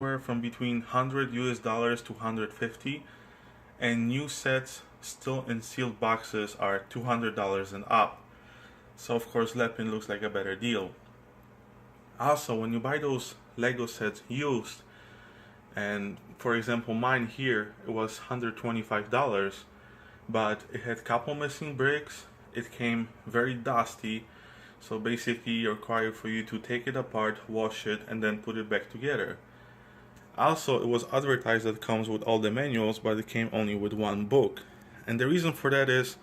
from between $100 to 150, and new sets still in sealed boxes are $200 and up. So of course LEPIN looks like a better deal. Also, when you buy those Lego sets used, and for example mine here, it was $125, but it had a couple missing bricks, it came very dusty, so basically it required for you to take it apart, wash it, and then put it back together. Also, it was advertised that it comes with all the manuals, but it came only with one book. And the reason for that is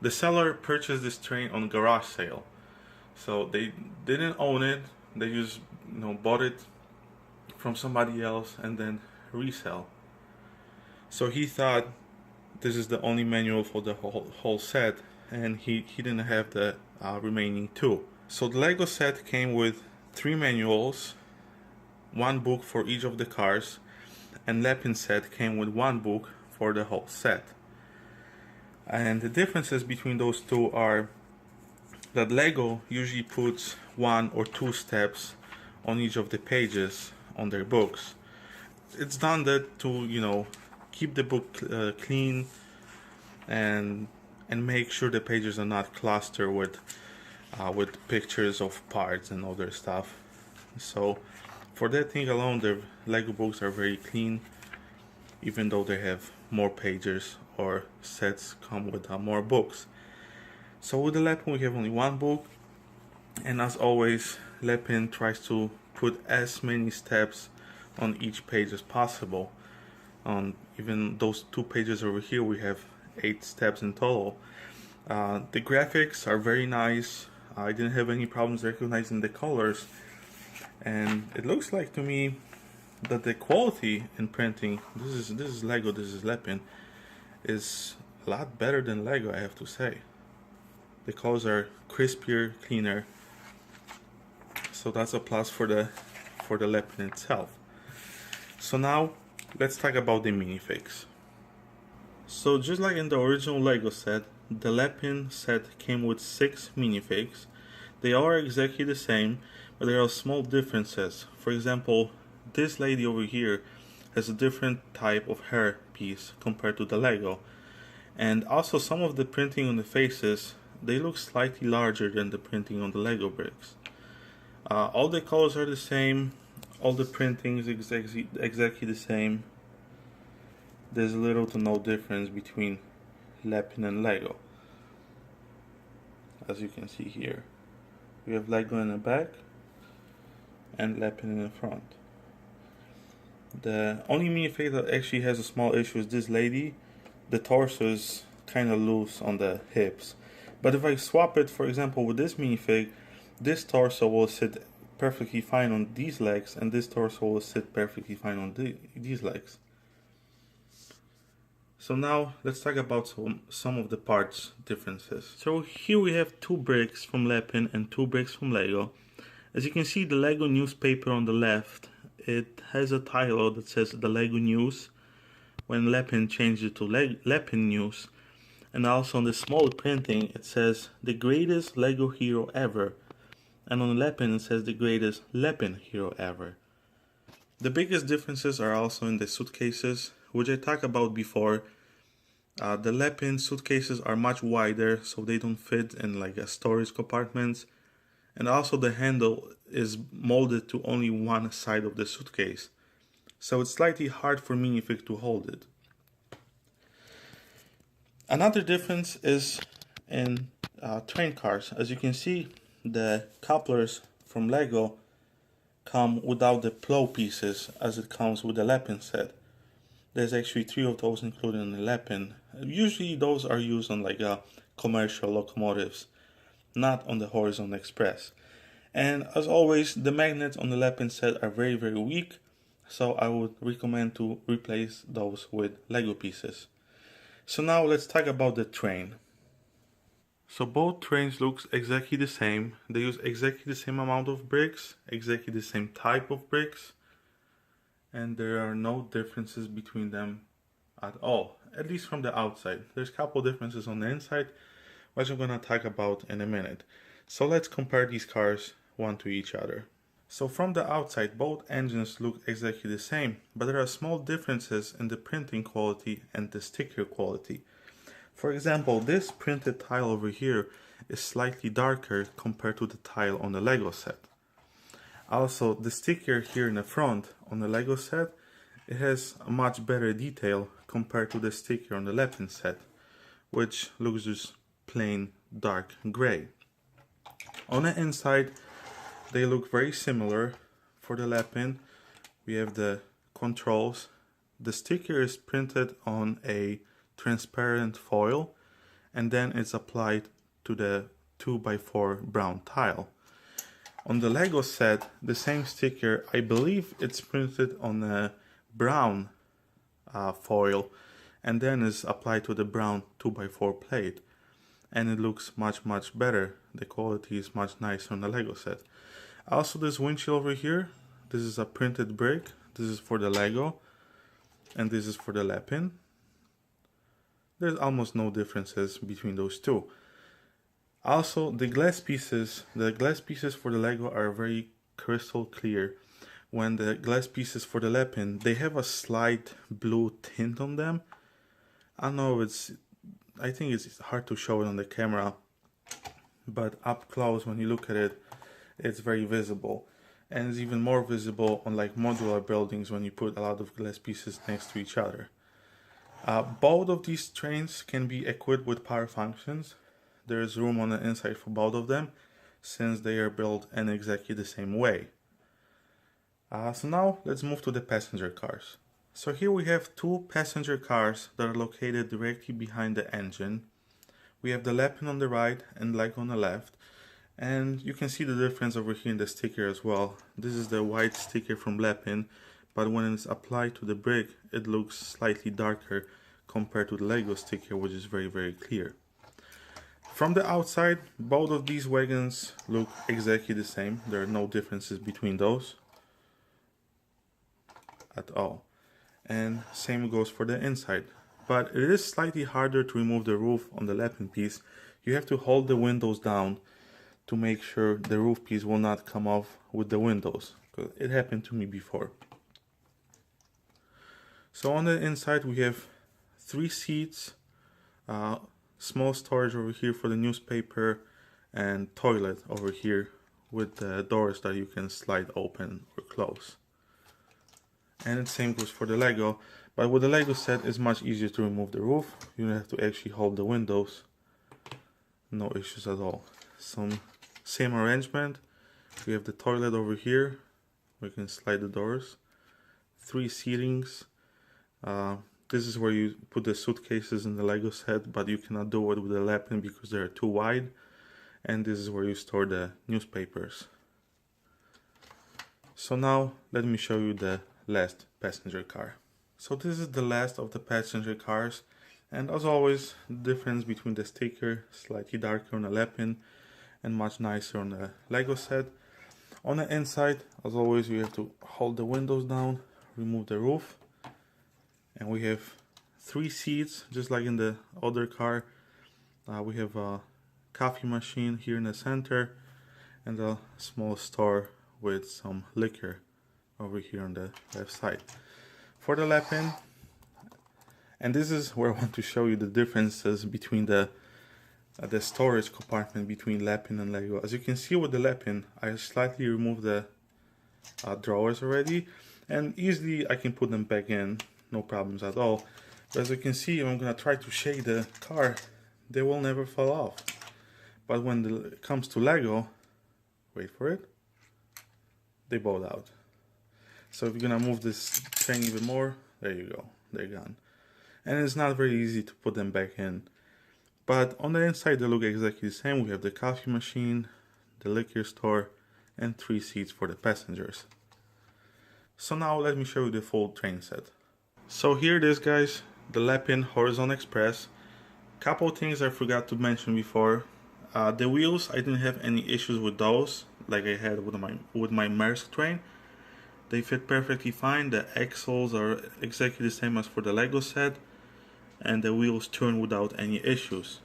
the seller purchased this train on garage sale. So they didn't own it, they just bought it from somebody else and then resell. So he thought this is the only manual for the whole set, and he didn't have the remaining two. So the Lego set came with 3 manuals, 1 book for each of the cars, and LEPIN set came with 1 book for the whole set. And the differences between those two are that Lego usually puts 1 or 2 steps on each of the pages on their books. It's done that to keep the book clean and make sure the pages are not clustered with pictures of parts and other stuff. So for that thing alone, the Lego books are very clean, even though they have more pages or sets come with more books. So with the LEPIN we have only 1 book, and as always LEPIN tries to put as many steps on each page as possible. Even those 2 pages over here, we have 8 steps in total. The graphics are very nice. I didn't have any problems recognizing the colors, and it looks like to me that the quality in printing, this is Lego, this is LEPIN, is a lot better than Lego, I have to say. The colors are crispier, cleaner, so that's a plus for the LEPIN itself. So now let's talk about the minifigs. So just like in the original Lego set, the LEPIN set came with 6 minifigs. They are exactly the same, but there are small differences. For example, this lady over here has a different type of hair piece compared to the Lego. And also some of the printing on the faces, they look slightly larger than the printing on the Lego bricks. All the colors are the same, all the printing is exactly the same. There's little to no difference between LEPIN and Lego. As you can see here, we have Lego in the back and LEPIN in the front. The only minifig that actually has a small issue is this lady. The torso is kind of loose on the hips, but if I swap it, for example, with this minifig, this torso will sit perfectly fine on these legs, and this torso will sit perfectly fine on these legs. So now let's talk about some of the parts differences. So here we have 2 bricks from LEPIN and 2 bricks from Lego. As you can see, the Lego newspaper on the left, it has a title that says the Lego News, when LEPIN changed it to LEPIN News. And also on the small printing it says the greatest Lego hero ever, and on LEPIN it says the greatest LEPIN hero ever. The biggest differences are also in the suitcases, which I talked about before. The LEPIN suitcases are much wider, so they don't fit in like a storage compartments, and also the handle is molded to only one side of the suitcase, so it's slightly hard for minifig to hold it. Another difference is in train cars. As you can see, the couplers from Lego come without the plow pieces as it comes with the LEPIN set. There's actually 3 of those included in the LEPIN. Usually those are used on like commercial locomotives, not on the Horizon Express. And as always, the magnets on the LEPIN set are very weak, so I would recommend to replace those with Lego pieces. So now let's talk about the train. So both trains look exactly the same. They use exactly the same amount of bricks, exactly the same type of bricks, and there are no differences between them at all, at least from the outside. There's a couple differences on the inside, which I'm going to talk about in a minute. So let's compare these cars one to each other. So from the outside, both engines look exactly the same, but there are small differences in the printing quality and the sticker quality. For example, this printed tile over here is slightly darker compared to the tile on the Lego set. Also, the sticker here in the front on the Lego set, it has a much better detail compared to the sticker on the LEPIN set, which looks just plain dark gray. On the inside, they look very similar. For the LEPIN, we have the controls. The sticker is printed on a transparent foil, and then it's applied to the 2x4 brown tile. On the Lego set, the same sticker, I believe it's printed on a brown foil, and then is applied to the brown 2x4 plate, and it looks much better. The quality is much nicer on the Lego set. Also, this windshield over here, this is a printed brick. This is for the Lego, and this is for the LEPIN. There's almost no differences between those two. Also, the glass pieces for the Lego are very crystal clear. When the glass pieces for the LEPIN, they have a slight blue tint on them. I know I think it's hard to show it on the camera, but up close when you look at it, it's very visible. And it's even more visible on like modular buildings when you put a lot of glass pieces next to each other. Both of these trains can be equipped with power functions. There is room on the inside for both of them, since they are built in exactly the same way. So now let's move to the passenger cars. So here we have two passenger cars that are located directly behind the engine. We have the LEPIN on the right and Lego on the left. And you can see the difference over here in the sticker as well. This is the white sticker from LEPIN, but when it's applied to the brick, it looks slightly darker compared to the Lego sticker, which is very clear. From the outside, both of these wagons look exactly the same. There are no differences between those at all. And same goes for the inside. But it is slightly harder to remove the roof on the LEPIN piece. You have to hold the windows down to make sure the roof piece will not come off with the windows. It happened to me before. So on the inside we have 3 seats, small storage over here for the newspaper, and toilet over here with the doors that you can slide open or close. And the same goes for the Lego, but with the Lego set it's much easier to remove the roof. You don't have to actually hold the windows. No issues at all. Same arrangement. We have the toilet over here. We can slide the doors. 3 seatings. This is where you put the suitcases in the Lego set, but you cannot do it with the LEPIN because they are too wide. And this is where you store the newspapers. So now let me show you the last passenger car. So this is the last of the passenger cars, and as always, the difference between the sticker, slightly darker on the LEPIN and much nicer on the Lego set. On the inside, as always, you have to hold the windows down, remove the roof, and we have 3 seats, just like in the other car. We have a coffee machine here in the center, and a small store with some liquor over here on the left side. For the LEPIN, and this is where I want to show you the differences between the storage compartment between LEPIN and Lego. As you can see with the LEPIN, I slightly removed the drawers already, and easily I can put them back in, no problems at all. But as you can see, if I'm gonna try to shake the car, they will never fall off. But when it comes to Lego, wait for it, they both out. So if you're gonna move this train even more, there you go, they're gone. And it's not very easy to put them back in. But on the inside they look exactly the same. We have the coffee machine, the liquor store, and 3 seats for the passengers. So now let me show you the full train set. So here it is, guys, the LEPIN Horizon Express. Couple things I forgot to mention before. The wheels, I didn't have any issues with those like I had with my Maersk train. They fit perfectly fine. The axles are exactly the same as for the Lego set, and the wheels turn without any issues.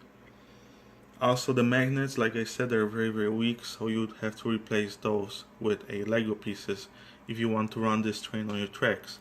Also, the magnets, like I said, they're very weak, so you'd have to replace those with a Lego pieces if you want to run this train on your tracks.